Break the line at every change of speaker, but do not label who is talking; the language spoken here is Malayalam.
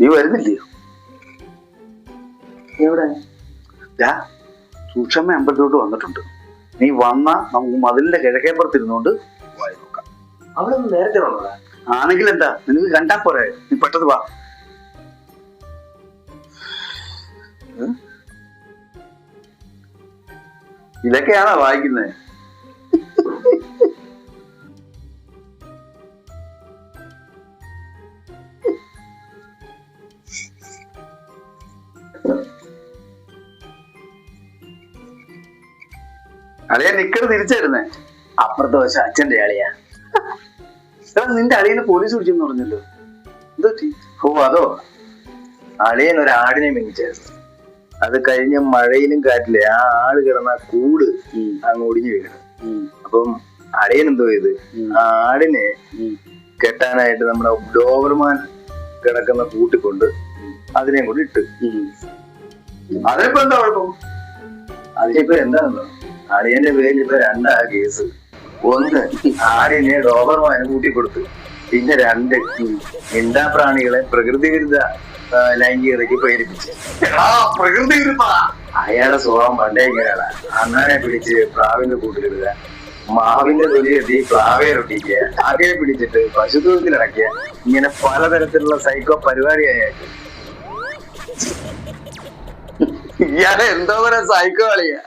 നീ വരുന്നില്ലേ?
എവിടെ?
സൂക്ഷമ്മ അമ്പലത്തിലോട്ട് വന്നിട്ടുണ്ട്. നീ വന്നാ നമുക്ക് മതിലിന്റെ കിഴക്കേപ്പുറത്തിരുന്നോണ്ട് വായി നോക്കാം.
അവിടെ നേരത്തെ വന്നതാ?
ആണെങ്കിൽ എന്താ, നിനക്ക് കണ്ടാ പോരെ, നീ പെട്ടെന്ന് വാ. ഇതൊക്കെയാണോ വായിക്കുന്നത്? അളിയാ നിക്കറ് തിരിച്ചായിരുന്നേ.
അപ്പുറത്തെ വശം അച്ഛന്റെ ആളിയാ.
നിന്റെ അളിയനെ പോലീസ് പിടിച്ചെന്ന് പറഞ്ഞല്ലോ, എന്തോ?
ഓ അതോ, അളിയൻ ഒരു ആടിനെ മിങ്ങിച്ചായിരുന്നു. അത് കഴിഞ്ഞ മഴയിലും കാറ്റിലെ ആ ആട് കിടന്ന കൂട് അങ്ങ് ഒടിഞ്ഞു വീണു. അപ്പം അളിയൻ എന്തോ ചെയ്ത് ആ ആടിനെ കെട്ടാനായിട്ട് നമ്മുടെ ഡോബർമാൻ കിടക്കുന്ന കൂട്ടിക്കൊണ്ട് അതിനെ കൊണ്ട് ഇട്ട്.
അതിനിപ്പോ എന്താ കുഴപ്പം?
അതിനിപ്പോ എന്താണെന്നോ, അളിയന്റെ പേരിൽ ഇപ്പൊ രണ്ടാ കേസ്. ഒന്ന്, ആടിനെ ഡോബർമാന് കൂട്ടിക്കൊടുത്ത്. പിന്നെ രണ്ട്, മിണ്ടാപ്രാണികളെ പ്രകൃതി വിരുദ്ധ ലൈംഗികതയ്ക്ക് പ്രേരിപ്പിച്ച്.
പ്രകൃതി വിരുദ്ധ
അയാളുടെ സ്വഭാവം പണ്ടേ ഇങ്ങനെയാണ്. അണ്ണനെ പിടിച്ച് പ്ലാവിന്റെ കൂട്ടിലിടുക, മാവിന്റെ തൊലി കെട്ടി പ്ലാവയെ റൊട്ടിക്കുക, അകയെ പിടിച്ചിട്ട് പശുത്വത്തിലിറക്കുക, ഇങ്ങനെ പലതരത്തിലുള്ള സൈക്കോ പരിപാടിയായിട്ട്.
ഇയാളെ എന്തോ പോലെ സൈക്കോ കളിയാ.